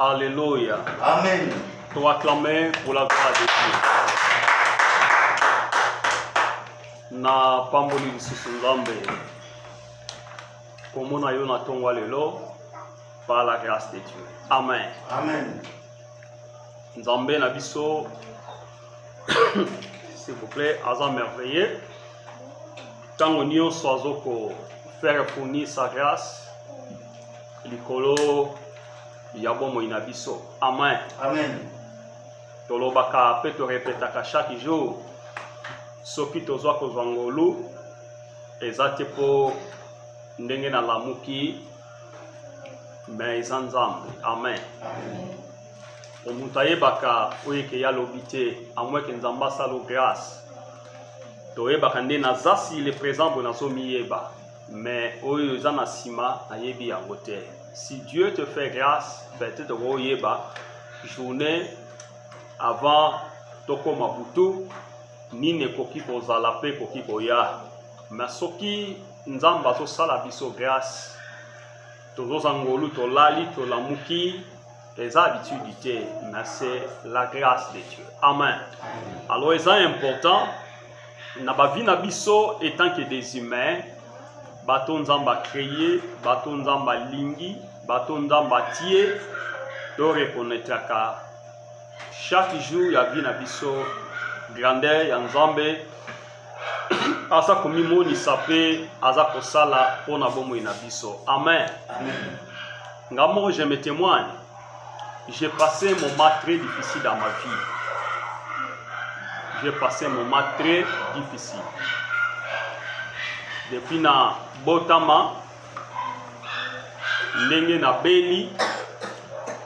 Alléluia. Amen. Pour acclamer pour la gloire de Dieu. Na pamboli lisusu nzambe. Komona yo na tongwa lelo par la grâce de Dieu. Amen. Amen. Nzambe na biso s'il vous plaît, aza merveilleux. Tango nyonso azoko faire fournir sa grâce likolo ya bomoi na biso. Amen. Amen. Tolobaka pe to répétaka chaque jour soki tozwa kozwa ngolu eza te po ndenge na lamuki mais eza nzambe. Amen. Omuntu ayebaka oyo eke ya lobi te amwe ke nzambe asala grâce toyebaka nde naza si le présent bo nazomiyeba mais oyo eza na nsima ayebi yango te. Si Dieu te fait grâce peut-être oyeba journée avant tokoma butu nini ekoki kozala pe ekoki koya mais soki nzambe azosala biso grâce tozoza ngolu tolali tolamuki eza habitude te mais c'est la grâce de Dieu. Amen. Alors eza important na bavi na biso étant que des humains bato nzamba créé bato nzamba lingi bato nzamba tie to reconnaîtraka chaque jour ya vie na biso grandeur ya nzambe asa komi monisa pe aza kosala mpona bomoi na biso. Amen. Amen. Nga moko je me témoigne, j'ai passé un moment très difficile dans ma vie. J'ai passé un moment très difficile. Depuis na botama, ndenge na beli,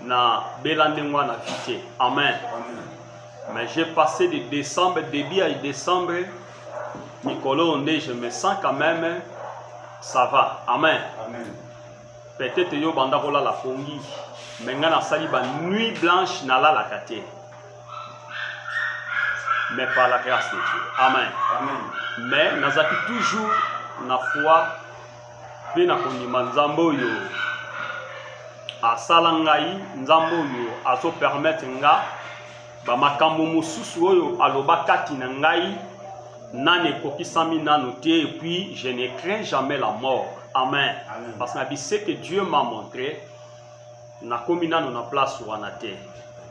na belandengwa na vite. Amen. Mais j'ai passé de décembre, début à décembre, Nicolo Ondé, je me sens quand même, ça va. Amen. Amen. Peut-être yo bandakola la pongi, mais nga na sali ba nuit blanche na la kate. Mais par la grâce de Dieu. Amen. Amen. Mais nazaki toujours na foi pe na kondima nzambe oyo asala ngai, nzambe oyo azo permettre nga ba makambo mosusu oyo aloba kati na ngai nane kokisami nano te et puis je ne crains jamais la mort. Amen. Amen. Parce que c'est que Dieu m'a montré na komi nano na place wana te.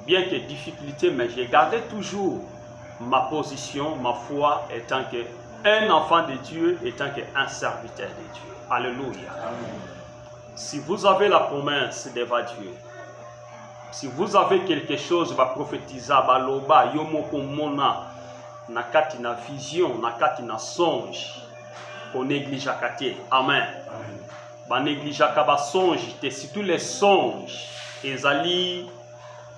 Bien que difficulté, mais j'ai gardé toujours ma position, ma foi étant que un enfant de Dieu, étant qu'un serviteur de Dieu. Alléluia. Amen. Si vous avez la promesse devant Dieu, si vous avez quelque chose va prophétiser, va loba, yomoko mona, na kati na vision, na kati na songe, on néglige à kate. Amen. Ba néglige à ba songe, te surtout les songes, ezali,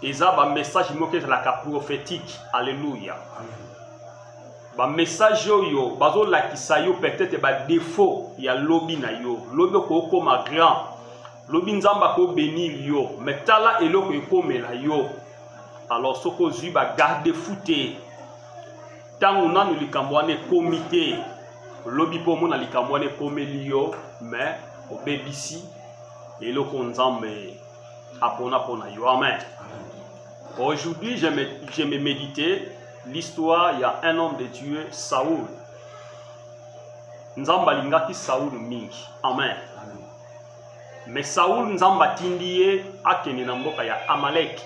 eza ba message moke la prophétique. Alléluia. Ba message yo bazo lakisa yo peut-être ba défaut ya lobi na yo lobi ko koma grand lobi nzamba ko bénir yo mais tala eloko ekomela yo alors soko zui ba garder fouté tango nanu likambo ane comité lobi po mona likambo ane komeli yo mais obebisi eloko nzambe apona pona yo. Amen. Aujourd'hui je me méditer l'histoire, il y a un homme de Dieu, Saoul. Nzamba lingaki Saoul mingi. Amen. Mais Saoul nzamba tindie akene na mboka ya Amalek.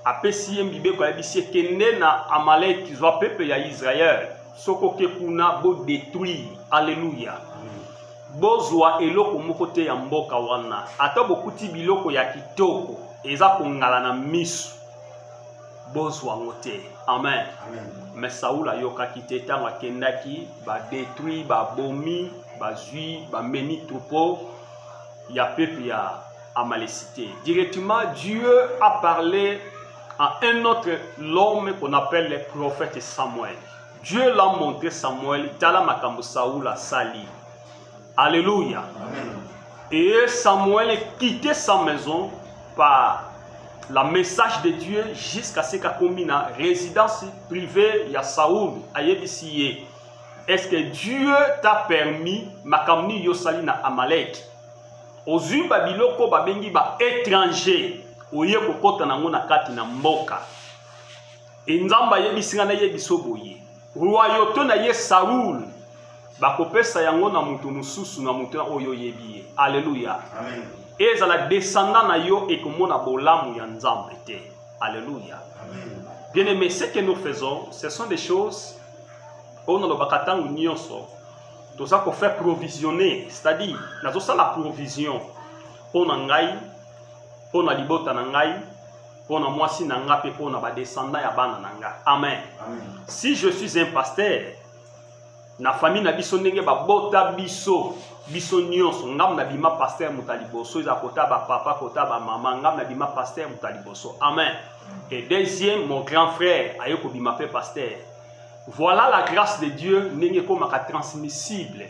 Apesi yembibe kwa yebisi kende na Amalek zwa pepe ya Israël. Soko ke kuna bo détruire. Alléluia. Bozwa eloko moko te ya mboka wana. Ata bokuti biloko ya kitoko eza kongala na misu. Bozwa ngote. Amen. Amen. Mais Saoul a yokaki te tango akendaki ba détruit ba bomi ba zui ba meni troupeau ya peuple ya Amalécité. Directement Dieu a parlé à un autre l'homme qu'on appelle le prophète Samuel. Dieu l'a montré Samuel tala makambo Saoul a sali. Alléluia. Amen. Et Samuel quittait sa maison par la message de Dieu jusqu'à ce qu'il combine la résidence privée ya Saoul ayebisiye. Est-ce que Dieu t'a permis makamni yosali na Amalek? Ozu babiloko babengi ba étranger oye kokota nango na kati na mboka enzamba yebisinga na yebiso boye royauté na ye Saoul bakopesa yango na mutu mususu na mutu oyo yebiye. Alléluia. Amen. Ezala descendant na yo ekomona bolamu ya nzambe te. Alléluia. Amen. Bien-aimés, ce que nous faisons, ce sont des choses on a le bakatang nyonso. Tout ça qu'on fait provisionner, c'est-à-dire nazo ça la provision pour ngai, pour na libota ngai, pour na mwasi nanga pe pour na ba descendant ya bana nanga. Amen. Amen. Si je suis un pasteur, na famille na biso ndenge ba bota biso nyonso ngam na bima pasteur mutaliboso za kota ba papa kota ba mama ngam na bima pasteur mutaliboso. Amen. Et deuxième, mon grand frère ayoko bima pe pasteur. Voilà la grâce de Dieu n'est pas transmissible.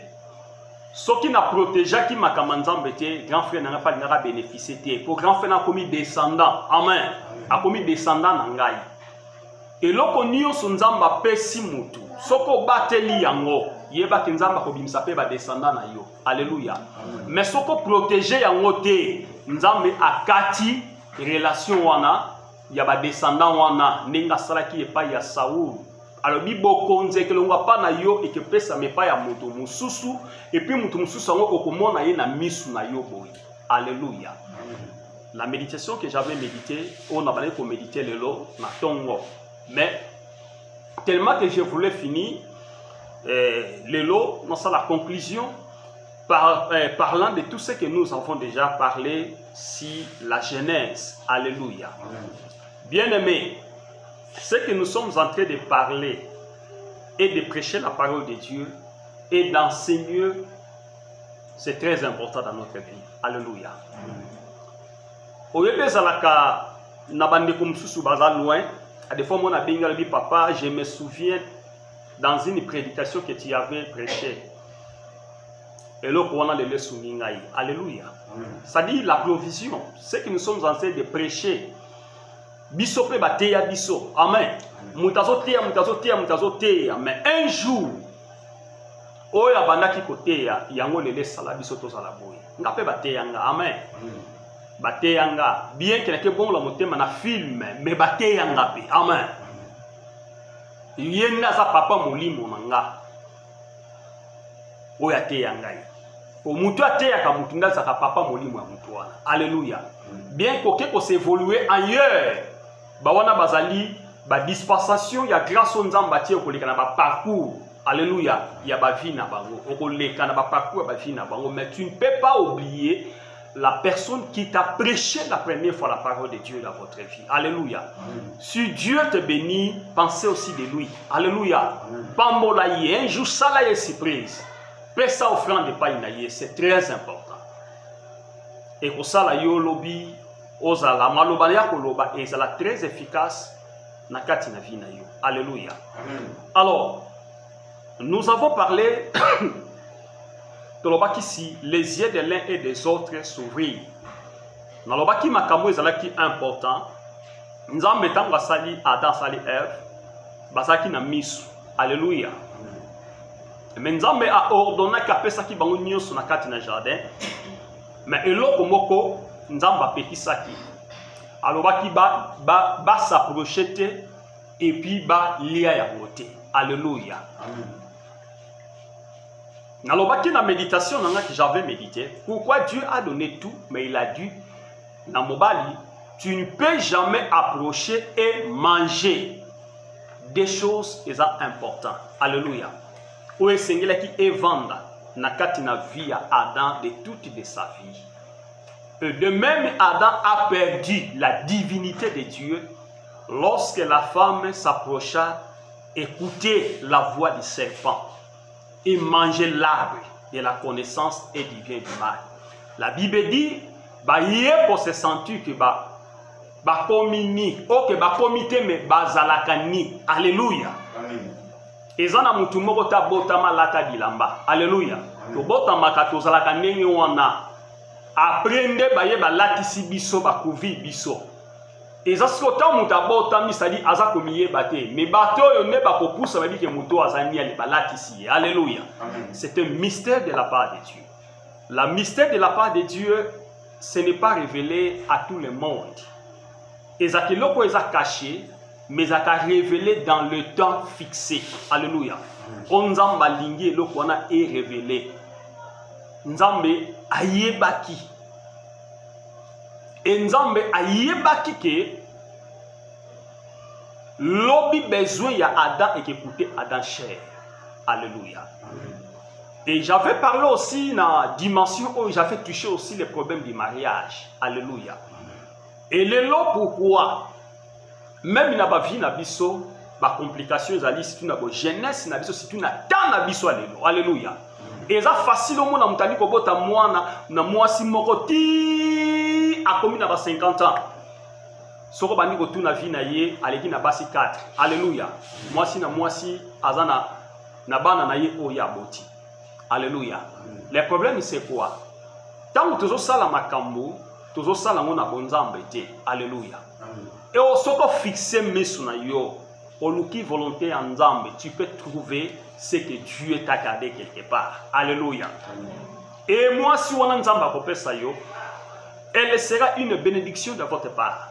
Ce qui n'a protégé qui m'a commandé, grand frère n'a pas bénéficié. Pour grand frère n'a commis descendant. Amen. A commis descendant n'angai. Et l'on n'y son nzamba pesi mutu. Soko bateli yango. Yeba kinzamba ko bimsa pe ba descendant na yo. Alléluia. Mais soko protégé yango te. Nzambe akati relation wana ya ba descendant wana nenga salaki epa ya Saoul. Alors bibo konze ke longa pa na yo et que pesa me pa ya mutu mususu et puis mutu mususu ngo okomona ye na misu na yo boy. Alléluia. La méditation que j'avais médité, on a parlé pour méditer le lot na tongo. Mais tellement que je voulais finir le lot, dans ça la conclusion parlant de tout ce que nous avons déjà parlé si la Genèse. Alléluia. Bien-aimés, ce que nous sommes en train de parler et de prêcher la parole de Dieu et d'enseigner, c'est très important dans notre vie. Alléluia. Des fois, mon ami papa, je me souviens dans une prédication que tu avais prêchée. Et là, on a le souvenir. Alléluia. Ça dit la provision. Ce que nous sommes en train de prêcher. Biso pe bateya biso. Amen. Mutazo teya. Mais un jour, oya bandaki koteya, yango lele sala biso to sala boye. Nga pe bateya nga. Amen. Bateya nga. Bien que nake bon la motema na film, mais bateya nga pe. Amen. Yenda sa papa molimo nga. Oya teya nga. O mutu ateya ka mutu nda sa papa molimo ya mutu wana. Alléluia. Bien que s'évoluer ailleurs. Bawana bazali ba dispensation ya grâce aux nzamba tie ko lekana ba parcours. Alléluia. Ya ba vie na bango. Ko lekana ba parcours ba vie na bango, mais tu ne peux pas oublier la personne qui t'a prêché la première fois la parole de Dieu dans votre vie. Alléluia. Si Dieu te bénit, pensez aussi de lui. Alléluia. Pambola yi un jour ça la surprise. Pesa offrande de païnaye, c'est très important. Et ko sala yo lobi ozala maloba ya koloba ezala très efficace na kati na vie na yo. Alléluia. Alors, nous avons parlé tolobaki si les yeux de l'un et des autres s'ouvrir. Nalobaki makambo ezala ki important. Nzambe tanga sali Adam sali Ève basaki na misu. Alléluia. Mais Nzambe a ordonné kapesa ki bango nyonso na kati na jardin. Mais eloko moko Nzamba pekisaki. Alors ba s'approcher et puis ba lia ya beauté. Alléluia. Nalobaki na méditation nanga que j'avais médité. Pourquoi Dieu a donné tout, mais il a dit na mobali, tu ne peux jamais approcher et manger des choses importantes. Alléluia. Ou esengela ki evanda na kati na vie à Adam de toute de sa vie. Et de même, Adam a perdu la divinité de Dieu lorsque la femme s'approcha, écoutait la voix du serpent et mangeait l'arbre de la connaissance et du bien et du mal. La Bible dit, pour se sentir que comité mais bazalakani. Alléluia. Ezana mutu moko ta botama lata bilamba. Alléluia. To botama katozalaka ndenge wana. Aprende baye balatisi biso bakovi biso. Ezasiko ta mutu abotami sadi aza komiye bate. Mais bato yo ne bakopusa babi ke mutu azani ali balatisi. Alléluia. C'est un mystère de la part de Dieu. La mystère de la part de Dieu, ce n'est pas révélé à tout le monde. ezaki loko eza caché mais ezaka révélé dans le temps fixé. Alléluia. Onzamba lingi loko wana est révélé. Nzambe ayebaki. Et Nzambe ayebaki que l'obi besoin ya Adam et qu'écouter Adam cher. Alléluia. Et j'avais parlé aussi dans la dimension où j'avais touché aussi les problèmes du mariage. Alléluia. Et le lot pourquoi même dans la vie na biso ba complications ezali c'est une jeunesse na biso c'est une temps na biso. Alléluia. Et ça facile au monde na mutali ko bota mwana na mwasi moko ti akomi na ba 50 ans. Soko bani ko tuna vie na ye aleki na basi 4. Alléluia. Mwasi na mwasi azana na bana na ye o ya boti. Alléluia. Le problème c'est quoi? Tant que tu sala makambo, tu sala ngona bonzambe te. Alléluia. Et au soko fixé mesu na yo, au luki volonté en nzambe, tu peux trouver ce que Dieu t'a gardé quelque part. Alléluia. Et moi si on a nzamba kopesa yo, elle sera une bénédiction de votre part.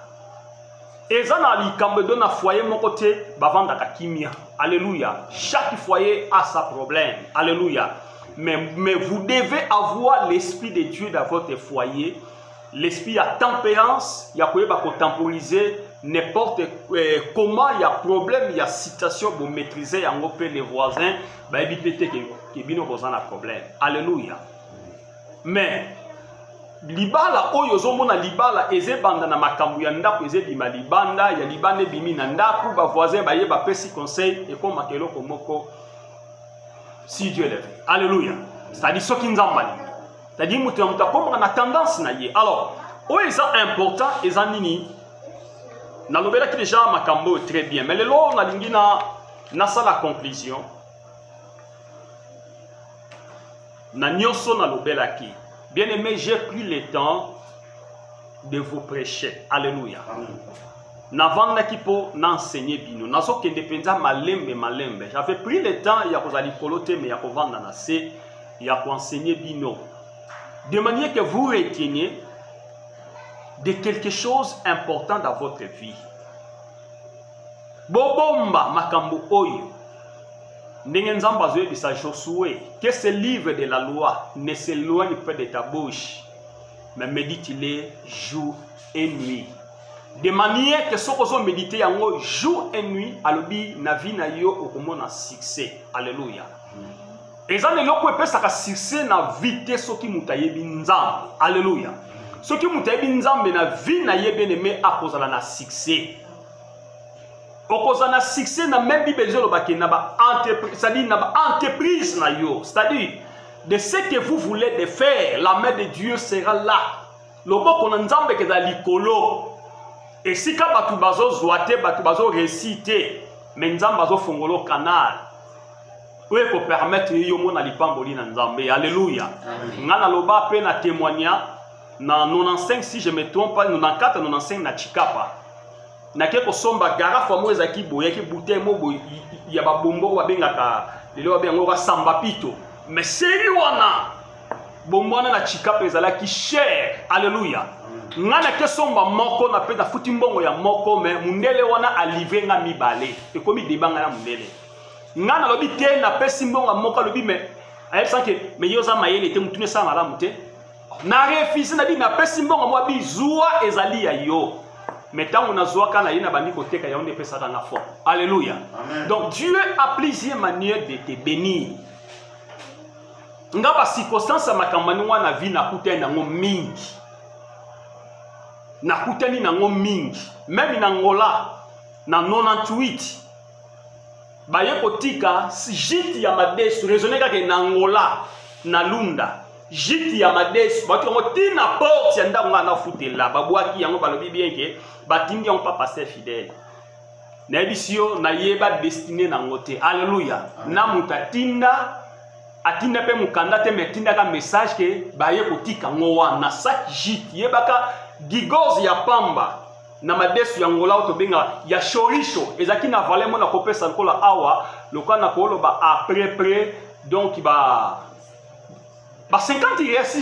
Et ça na likambe dona foyer mon côté bavanda kakimia. Alléluia. Chaque foyer a sa problème. Alléluia. Mais vous devez avoir l'esprit de Dieu dans votre foyer. L'esprit à tempérance, il y a quoi temporiser n'importe comment il y a problème, il y a situation pour maîtriser en gros les voisins, bah éviter que bino besoin un problème. Alléluia. Mais libala oyo zomona libala eze banda na makambu ya ndako eze bima libanda ya libane bimi na ndako ba voisin ba yeba pesi conseil et comme makelo komoko si Dieu le veut. Alléluia. C'est-à-dire ce qui nous a mal. C'est-à-dire mutu muta comme on a tendance na ye. Alors, o eza important eza nini na lobela ki déjà makambo très bien mais le lo na lingina na sa la conclusion na nyoso na lobela ki. Bien-aimé, j'ai pris le temps de vous prêcher. Alléluia. N'avant kipo n'enseigner bino. Nazo kende penza malembe malembe. J'avais pris le temps ya kozali kolote mais ya kovanda na se ya enseigner bino. De manière que vous reteniez de quelque chose important dans votre vie. Bobomba makambo oyo. Nzamba zoe bisa Josué que ce livre de la loi ne s'éloigne pas de ta bouche, mais médite-le jour et nuit. De manière que ce que vous méditez yango jour et nuit, alobi na vie na yo okomona succès. Alléluia. Et ça ne loko pe saka succès na vite ce qui mutayebi nzambe. Alléluia. Ce qui mutayebi nzambe na vie na ye bien aimé a kozala na succès. Okozana succès na même besoin le baki na ba entreprise, c'est-à-dire na ba entreprise na yo, c'est-à-dire de ce que vous voulez de faire, la main de Dieu sera là. Lobo kona nzambe ke za likolo. Et si ka batu bazo zoate, batu bazo réciter, mais nzambe bazo fongolo canal. Pour ko permettre yo mona lipamboli na nzambe. Alléluia. Ngana loba pe na témoigner na 95 si je me trompe pas, 94 95 na Chikapa. Nake ko somba garafa moza ki boya ki bouteille mobo ya ba bombo wa bengaka lelo wa bengo wa samba pito mais seri wana bombo na Chikapa ezala ki cher. Alléluia. Ngana ke somba moko na peda futi mbongo ya moko mais mundele wana alivenga mibale e komi debanga na mundele ngana lobi te na pesi mbongo moko lobi mais ayebisa ke mais yoza mayele te mutune sa malamu te na refuse na bi na pesi mbongo mo bi zuwa ezali ya yo. Mais tant on a zoa kana yina bandi côté ka yonde pesa dans la foi. Alléluia. Amen. Donc Dieu a plusieurs manières de te bénir. Ngaba circonstance makamani wana vie na kutani nango mingi. Na kutani nango mingi. Même na Angola na 98 baye kotika jiti ya madesu raisonner ka na Angola na Lunda. Jiti ya madesu batu ngo tina porte ya ndanga na futela babwaki yango balobi bien ke batindi on pas passer fidèle na ebisio na yeba destiné na ngote. Alléluia. Na mutatinda atinda pe mukanda te metinda ka message ke baye kotika ngowa na sak jiti yebaka gigozi ya pamba na madesu ya ngola to benga ya shorisho ezaki na valeur mona kopesa nkola awa lokana ko loba après donc ba 50 years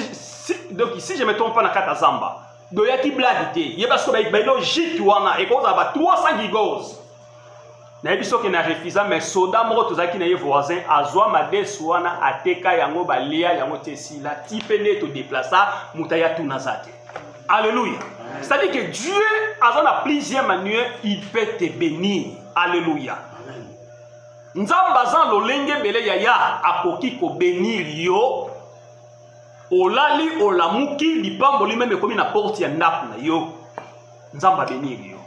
donc si je me trompe pas na kata zamba doyaki blague te ye parce que ba logique wana et cause ba 300 gigos na biso ke na refusa mais soda moko tozaki na ye voisin azwa mades wana ateka yango balia yango te sila type ne to déplacer mutaya tunazate. Alléluia. C'est-à-dire que Dieu a plusieurs manières il peut te bénir. Alléluia. Nzamba zan lolenge bele yaya akoki ko bénir yo olali olamuki lipamboli même comme na porte ya ndap na yo nzamba bénir yo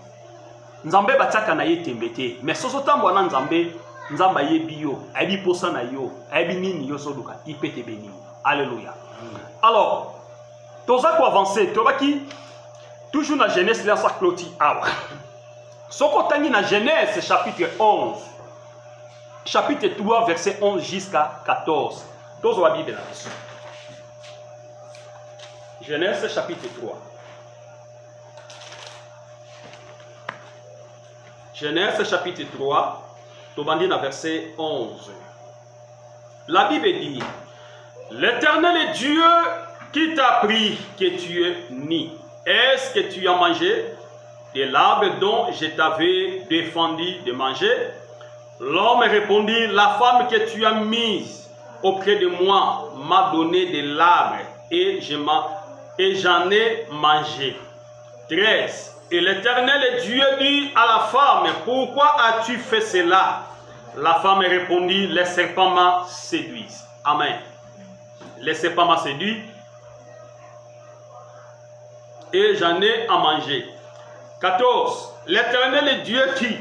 nzambe bataka na ye tembete mais soso tambo na nzamba yebi yo ayebi posa na yo ayebi nini yo soduka il peut te bénir. Alléluia. Alors toza ko avancer tobaki toujours na Genèse là ça clôture awa soko tangi na Genèse chapitre 11 chapitre 3 verset 11 jusqu'à 14 tozo la Bible là. Genèse chapitre 3. Genèse chapitre 3, tobandi na verset 11. La Bible dit: l'Éternel est Dieu qui t'a appris que tu es né. Est-ce que tu as mangé de l'arbre dont je t'avais défendu de manger? L'homme répondit: la femme que tu as mise auprès de moi m'a donné de l'arbre et j'en ai mangé. 13. Et l'Éternel Dieu dit à la femme: pourquoi as-tu fait cela? La femme répondit: les serpents m'a séduit. Amen. Les serpents m'a séduit et j'en ai à manger. 14. L'Éternel Dieu dit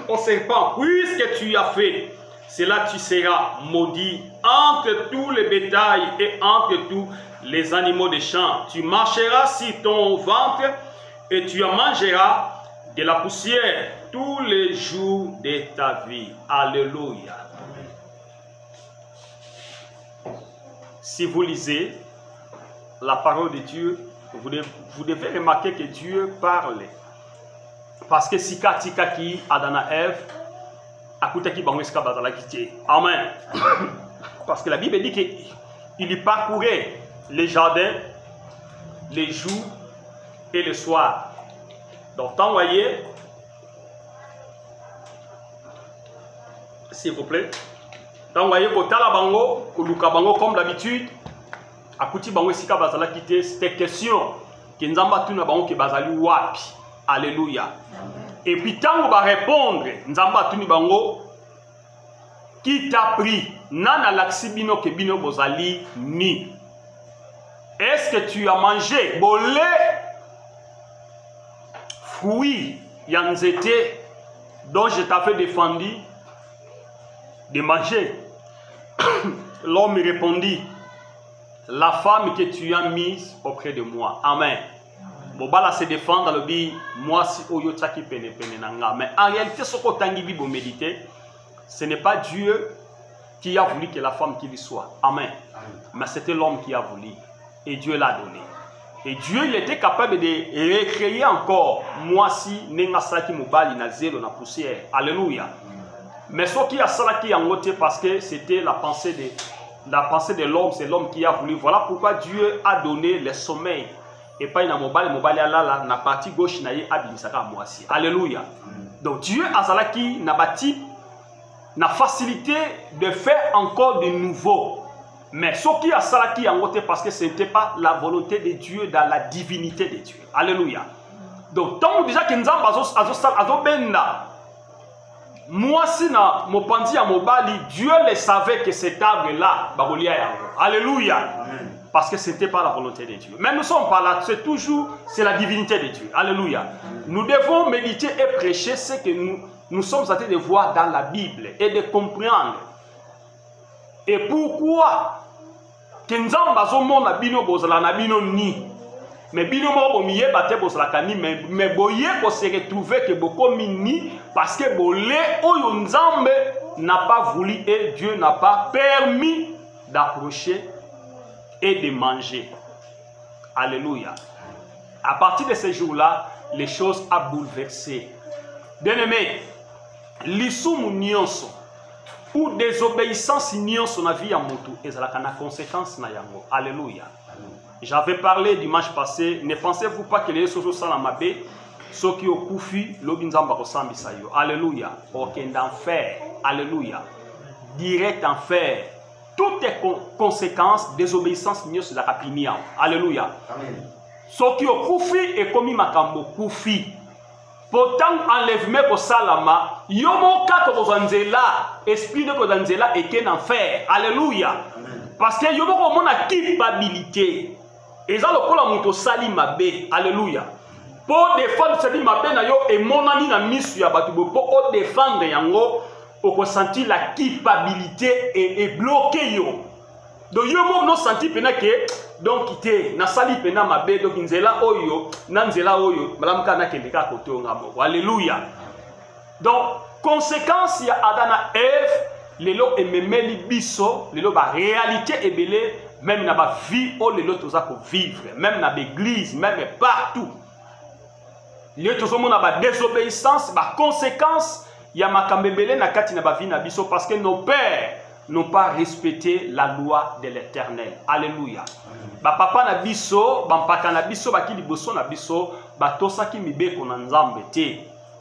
au serpent: puisque tu as fait cela, tu seras maudit entre tous les bétails et entre tous les animaux des champs. Tu marcheras sur ton ventre et tu en mangeras de la poussière tous les jours de ta vie. Alléluia. Si vous lisez la parole de Dieu, vous devez remarquer que Dieu parle. Parce que si katika ki Adana Ève, akutaki bango eska bazalaki te. Amen. Parce que la Bible dit qu'il parcourait les jardins, les jours et le soir. Donc, tant voyez, s'il vous plaît, tant voyez que Tala Bango, Koluka Bango, comme d'habitude, Akuti Bango Sika Bazala Kité, c'était question que Nzamba Tuna Bango qui Bazali Wapi. Alléluia. Et puis, tant on va répondre, Nzamba Tuni Bango, qui t'a pris, Nana Laxibino Kebino Bozali Ni. Est-ce que tu as mangé bolé, fruits, yanzete, dont je t'avais défendu de manger? L'homme répondit: la femme que tu as mise auprès de moi. Amen. Bobala se défend dans le bi, moi si oyo tsaki pene pene nanga. Mais en réalité, ce qu'on tangi bi méditer, ce n'est pas Dieu qui a voulu que la femme qui lui soit. Amen. Mais c'était l'homme qui a voulu. Et Dieu l'a donné. Et Dieu, il était capable de recréer encore moi si nenga salaki mobali na zéro na poussière. Alléluia. Mais ce qui a salaki en côté parce que c'était la pensée de l'homme, c'est l'homme qui a voulu. Voilà pourquoi Dieu a donné le sommeil. Et pas une mobali ala na partie gauche na ye abimisaka moi si. Alléluia. Donc Dieu a salaki na bati na facilité de faire encore de nouveau. Mais ce qui a salaki en côté parce que ce n'était pas la volonté de Dieu dans la divinité de Dieu. Alléluia. Donc tant déjà que nous avons benda, moi si na mopandi ya mobali, Dieu le savait que cet arbre là bagolia yango. Alléluia. Parce que ce n'était pas la volonté de Dieu. Mais nous sommes pas là, c'est la divinité de Dieu. Alléluia. Nous devons méditer et prêcher ce que nous sommes en train de voir dans la Bible et de comprendre. Et pourquoi que Nzamba zomona bino bozala na bino ni mais bino mo bomiye bate bozala kani mais boye ko se retrouver que boko mini parce que bolé oyo Nzambe n'a pas voulu et Dieu n'a pas permis d'approcher et de manger. Alléluia. À partir de ce jour-là, les choses ont bouleversé. Bien-aimés, l'issou nyonso ou désobéissance nyonso na vie ya moto ezalaka na conséquence na yango. Alléluia. J'avais parlé dimanche passé, ne pensez-vous pas que les choses sont dans ma baie, ceux qui ont koufi, l'obinzamba ressemble à yo. Alléluia. Aucun d'enfer. Alléluia. Direct enfer. Toutes les conséquences, désobéissance, mieux c'est la rapinière. Alléluia. Amen. Ceux qui ont koufi et commis makambo koufi. Pourtant, enlèvement pour salama, yomo kako kozanzela, esprit de kozanzela et qu'un enfer. Alléluia. Parce que yomo ko mona culpabilité. Et ça le kola muto sali mabe. Alléluia. Pour défendre sali mabe na yo et monani na misu ya batu pour défendre yango, on sentir la culpabilité et bloquer yo. Donc yomo no senti pena que donc quitter na sali pena mabe donc nzela oyo na nzela oyo malamuka na kendeka koto ngamo. Alléluia. Donc conséquence ya Adana Ève lelo ememeli biso lelo ba réalité ebele même na ba vie o lelo toza ko vivre même na l'église même partout lelo tozo mona ba désobéissance ba conséquence ya makambebele na kati na ba vie na biso parce que nos pères n'ont pas respecté la loi de l'Éternel. Alléluia. Ba papa na biso, ba mpaka na biso, ba ki liboso na biso, ba tosaki mibeko na nzambe te.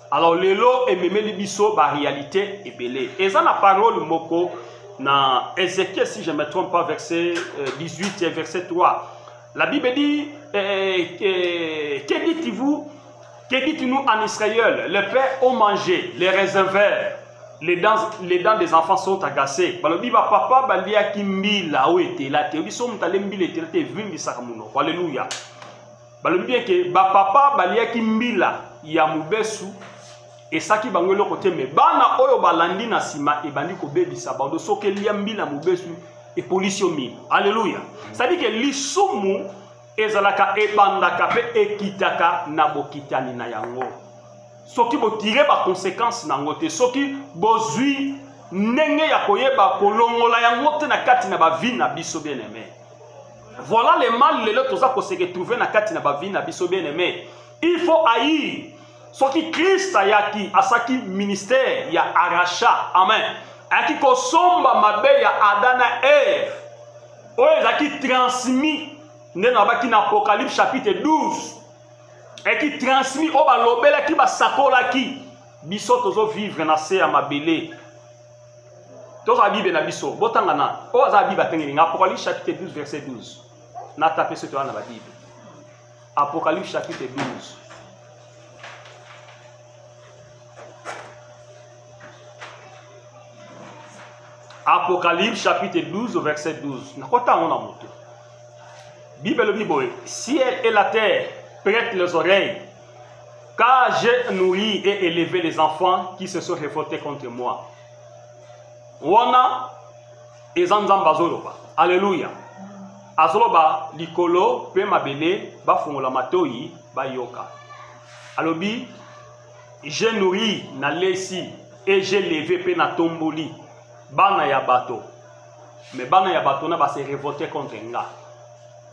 Alors lelo ememeli biso ba réalité ebele. Eza na parole moko na Ézéchiel si je ne me trompe pas verset 18 et verset 3. La Bible dit que dites-vous, que dites-nous en Israël? Les pères ont mangé les raisins verts. Les dents des enfants sont agacées. Balobi ba papa balia kimbila oete la te biso mutale mbila te vindi sakamuno. Alléluia. Balobi bien que ba papa balia kimbila ya mubesu et saki bangolo côté me bana oyo balandi na sima e bandi ko bebisa bando soke lia mbila mubesu et police mi. Alléluia. Ça dit que lisumu ezalaka ebandaka pe ekitaka na bokitani na yango. Soki bo tirer ba conséquence na ngote soki bozui ndenge ya koyeba kolongola yango te na kati na ba vie na biso bien aimé. Voilà les mal lelo toza ko se retrouver na kati na ba vie na biso bien aimé. Il faut haïr soki Christ ayaki asaki ministère ya arracha. Amen. Aki ko somba mabe ya Adana Ève. Oyo ezaki transmis ndena baki na Apocalypse chapitre 12. Et qui transmet au balobela qui ba sakola qui biso tozo vivre na se ya mabele tozo bible na biso botanga na o za bible tengeli Apocalypse chapitre 12 verset 12 na taper ce toa na ba bible Apocalypse chapitre 12 Apocalypse chapitre 12 verset 12 na kota on a moto Bible le Bible ciel et la terre prête les oreilles, car j'ai nourri et élevé les enfants qui se sont révoltés contre moi. Wana ezanzamba zoloba. Alléluia. Azoloba likolo pe mabele ba fungola matoi ba yoka. Alobi j'ai nourri na lesi et j'ai levé pe na tomboli bana ya bato. Mais bana ya bato na ba se révolter contre nga.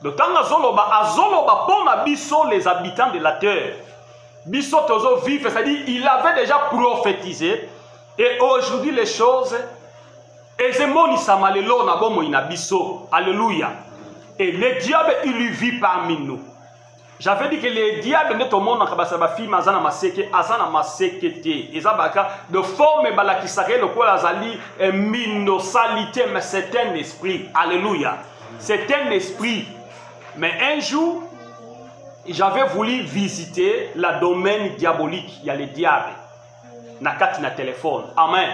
De temps azoloba pona biso les habitants de la terre. Biso tozo vivre, c'est-à-dire il avait déjà prophétisé et aujourd'hui les choses ezemoni samalelo na bomo ina biso. Alléluia. Et le diable il lui vit parmi nous. J'avais dit que le diable n'est au monde nakabasa ba fi mazana maseke azana masekete ezabaka de forme balakisake le quoi azali minosalité mais c'est un esprit. Alléluia. C'est un esprit. Mais un jour, j'avais voulu visiter le domaine diabolique. Il y a le diable. Na kati na téléphone. Amen.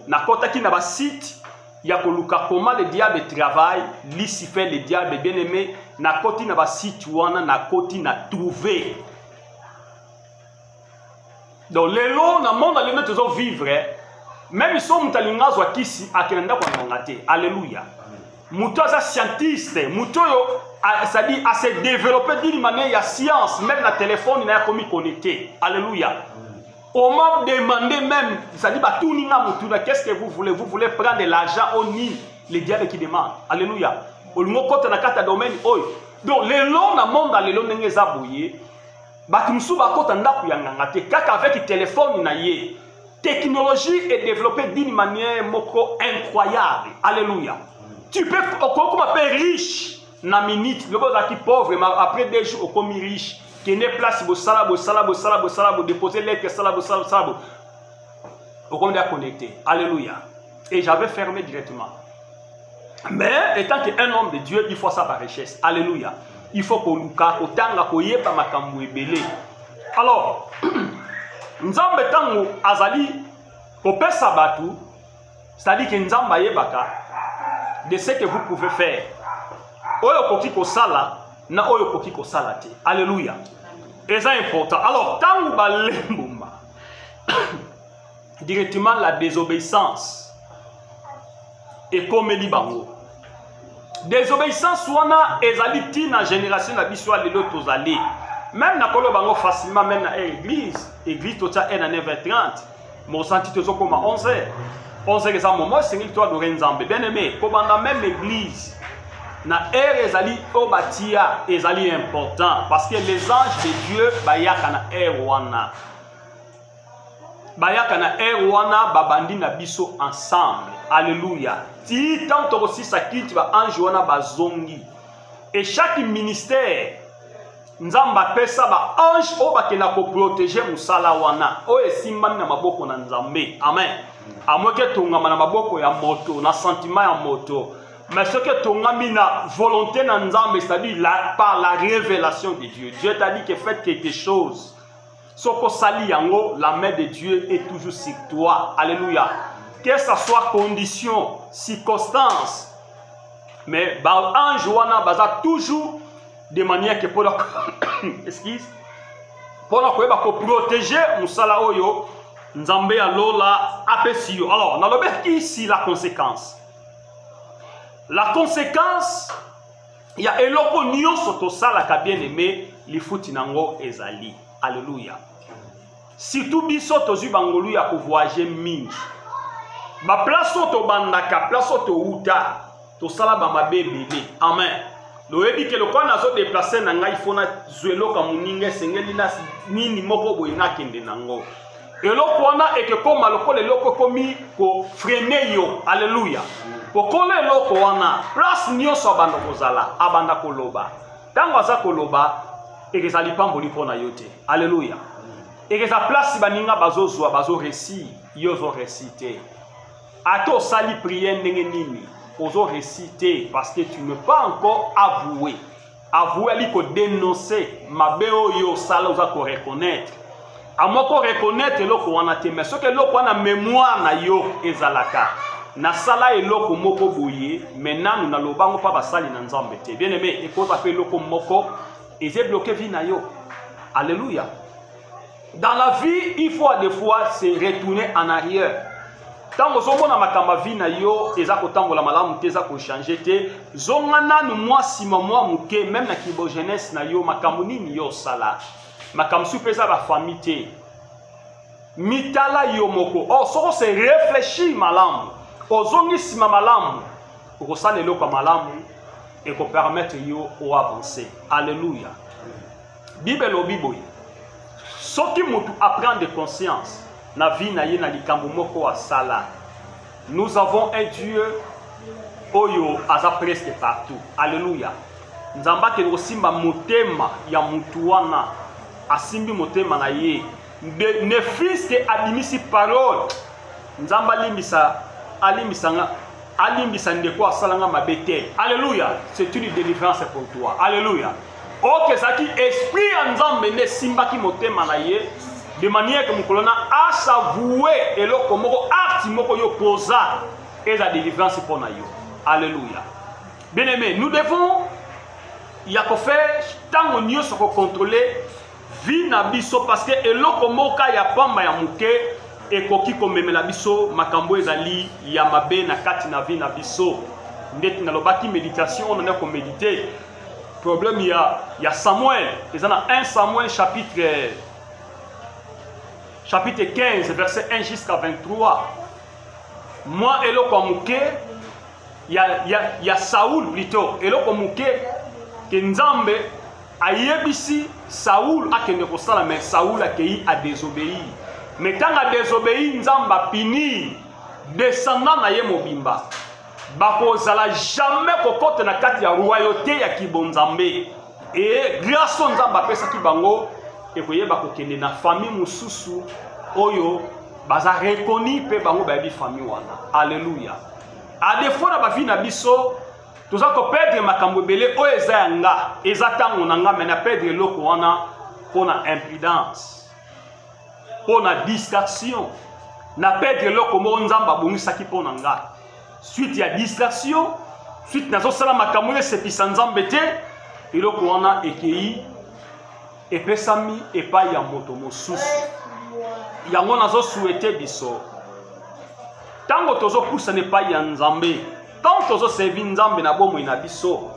Na kota ki na ba site, il y a koluka comment le diable travaille, Lucifer le diable bien aimé, na koti na ba site wana na koti na trouver. Donc les lots na monde les mettre toujours vivre. Même si on talinga zwa kisi akenenda kwa ngate. Alléluia. Mutoza scientiste, mutoyo c'est-à-dire à se développer d'une manière, il y a science, même la téléphone, il y a commis connecté. Alléluia. On m'a demandé même, c'est-à-dire, qu'est-ce que vous voulez? Vous voulez prendre de l'argent au Nil, les diables qui demandent. Alléluia. Donc, les longs dans le monde, les longs dans les abouillés, avec le téléphone, la technologie est développée d'une manière incroyable. Alléluia. Tu peux, comment faire riche? na minute le boza qui pauvre mais après 2 jours au commis riche qui n'est place bo sala déposer lettre sala au commis connecté. Alléluia. Et j'avais fermé directement. Mais étant qu'un homme de Dieu, il faut ça par richesse. Alléluia. Il faut qu'on nous car autant qu'on y ait pas ma camoué belé. Alors, Nzambe tango azali kopé sabatu, c'est-à-dire que Nzamba yebaka de ce que vous pouvez faire. Oyo koki ko sala na oyo koki ko salate. Alléluia. Et c'est important. Alors, tango balembuma directement la désobéissance et comme libango. Désobéissance wana ezali tina génération na biso lelo tozali. Même na kolo bango facilement même na église tota en année 2030. Mon senti tozo comme 11h. 11h ça moment c'est toi de Nzambe. Bien aimé, comme dans même église na ezali obatia ezali important parce que les anges de Dieu bayaka na wana. Bayaka na wana babandi na biso ensemble. Alléluia. Si tant aussi ça quitte ba ange wana bazongi. Et chaque ministère Nzamba pesa ba ange o bakena ko protéger musala wana. O esimbani na maboko na Nzambe. Amen. Amoke tongama na maboko ya moto, na sentiment ya moto. Mais ce que tongami na volonté na Nzambe, c'est-à-dire par la révélation de Dieu. Dieu t'a dit que faites quelque chose. Soko sali yango, la main de Dieu est toujours sur toi. Alléluia. Que ça soit condition, circonstance. Mais ba ange wana baza toujours de manière que pour la excuse pour la protéger musala oyo Nzambe alola apesio. Alors, on a ici la conséquence. La conséquence, il y a eloko nyonso to sala ka bien aimé, li futi nango ezali. Alléluia. Surtout biso tozu bangolu ya ko voyager mingi. Ba place to bandaka, place to uta, to sala ba mabebe. Amen. Loyebi ke lokwa nazo déplacer na ngai fona zwelo ka muninge sengeli na nini moko boye na kende nango. Eloko wana eke koma lokole loko komi ko freiner yo. Alléluia. Pokole loko wana place nyonso abanda kozala, abanda koloba. Tango aza koloba ekezali pamboli pona yote. Alléluia. Ekeza place baninga bazozwa bazo récit, yozo réciter. Ato sali prière ndenge nini, ozo réciter parce que tu ne peux pas encore avouer. Avouer ali ko dénoncer mabeo yo sala oza ko reconnaître. Amoko reconnaître eloko wana te, mais ce que eloko wana mémoire na yo ezalaka. Na sala eloko moko boye, maintenant nous na lobango pa basali na Nzambe te. Bien aimé, ekota pe eloko moko eze bloqué vie na yo. Alléluia. Dans la vie, il faut des fois se retourner en arrière. Tant que vous avez makamba vie na yo, eza ko tambola malamu te, eza ko changer te. Zongana nu moi si moi muke même na kibo jeunesse na yo makambo nini yo sala. Makambo supeza ba famille te. Mitala yo moko. Oh, soko se réfléchir malamu. Ozongi sima malamu. Ko sala eloko malamu et ko permettre yo o avancer. Alléluia. Bible lobiboy. Soki mutu apprend de conscience. Na vie na ye na likambo moko wa sala. Nous avons un Dieu oyo aza presque partout. Alléluia. Nzamba ke osimba motema ya mutu wana asimbi motema na ye. Ne fils que adimisi parole. Nzamba alimbisa ndeko asalanga mabete. Alléluia. C'est une délivrance pour toi. Alléluia. Ok, ça qui esprit en Nzambe ne simba ki motema na ye. De manière que mon colonna a s'avoué et le komoko acte moko yo posa et la délivrance pour na yo. Alléluia. Bien aimé, nous devons y a ko faire tant on se contrôler vie na biso parce que eloko moka ya pamba ya muke et koki komemela biso makambo ezali ya mabe na kati na vie na biso. Ndeti na lobaki méditation on en a ko méditer. Problème il y a Samuel, ils en a 1 Samuel chapitre 15, verset 1 jusqu'à 23. Moi, eloko muke, il y a Saoul plutôt. Eloko muke, que Nzambe a yebisi Saoul a kende kosala, mais Saoul a désobéi. Mais quand a désobéi, Nzamba pini, descendant na ye mobimba. bakozala jamais kokote na kati ya royauté ya kibonzambe et grâce au nzamba pesa ki bango ekoyeba kokende na famille mususu oyo baza reconnu pe bango ba bi famille wana. Alléluia. A des fois na ba vie na biso toza ko perdre makambo belé o eza yanga eza tango na nga mais na perdre loko wana pona imprudence pona distraction na perdre loko mo nzamba bongisaki pona nga suite ya distraction suite nazo sala makambo sepisa nzambe te eloko wana ekei epesami epai ya moto mosusu yango nazo souhaiter biso tango tozo poussana epai ya nzambe tant tozo servir nzambe na bomoi na biso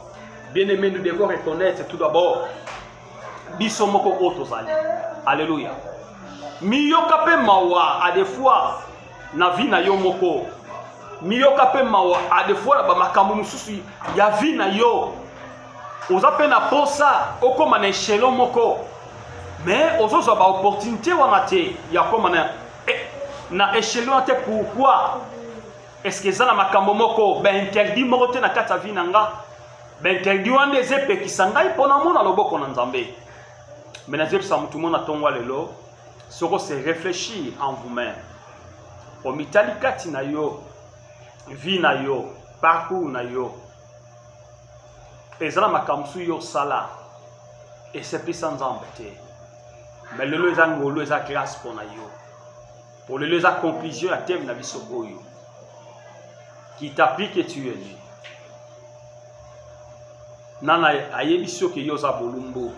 bien aimé nous devons reconnaître tout d'abord biso moko o tozali. Alléluia. Miyoka pe mawa a des fois na vie na yo moko miyoka pe mawa a des fois ba makambo mususu ya vie na yo oza pe na posa okoma na échelon moko mais ozozo ba opportunité wana te ya koma na échelon te. Pourquoi est-ce que ça na makambo moko ben interdit moko te na kata vie na nga ben interdit wana ezepe kisanga ipona mona loboko na nzambe mais na zepsa mutu mona tongwa lelo soko se réfléchir en vous-même o mitali kati na yo vie na yo parcours na yo ezala makamsu yo sala et c'est plus sans embêter mais le eza ngolo eza grâce pour na yo pour le eza conclusion à terme na biso oyo qui t'applique et tu es né nana ayebi soki yo za bolumbo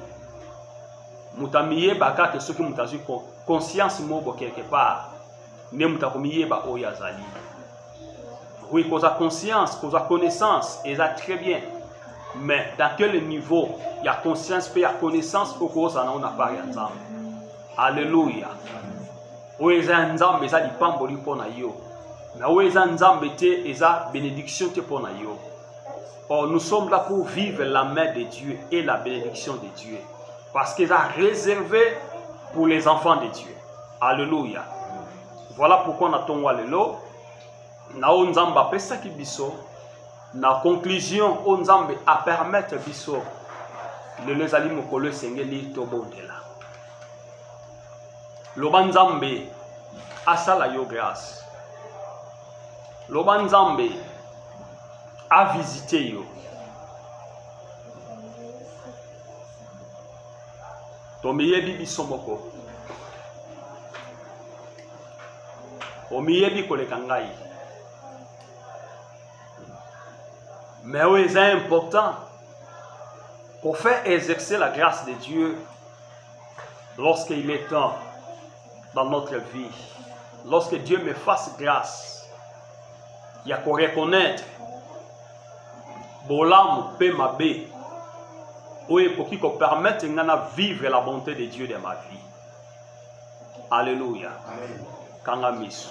mutamiye bakate soki mutazi conscience mobo quelque part ne mutakomiye ba oyo azali. Oui, cause conscience, cause connaissance, et ça très bien. Mais dans quel niveau il y a conscience, il y a connaissance, au cause on a pas ensemble. Alléluia. Oui, il y a ensemble, il y a des pamboli pour naïo. Mais oui, il y a ensemble, il y a bénédiction pour naïo. Or, nous sommes là pour vivre la main de Dieu et la bénédiction de Dieu. Parce qu'il a réservé pour les enfants de Dieu. Alléluia. Voilà pourquoi on a ton walelo. Na onzamba pesa ki biso na conclusion onzambe a permettre biso le lezali mokolo sengeli to bondela lobanzambe asala yo grâce lobanzambe a visité yo to miyebi biso moko o miyebi koleka ngai. Mais oui, c'est important pour faire exercer la grâce de Dieu lorsqu'il est temps dans notre vie. Lorsque Dieu me fasse grâce, il y a qu'à reconnaître Bolam Pemabe, oui, pour qu'il permette de vivre la bonté de Dieu dans ma vie. Alléluia. Amen. Kangamisu.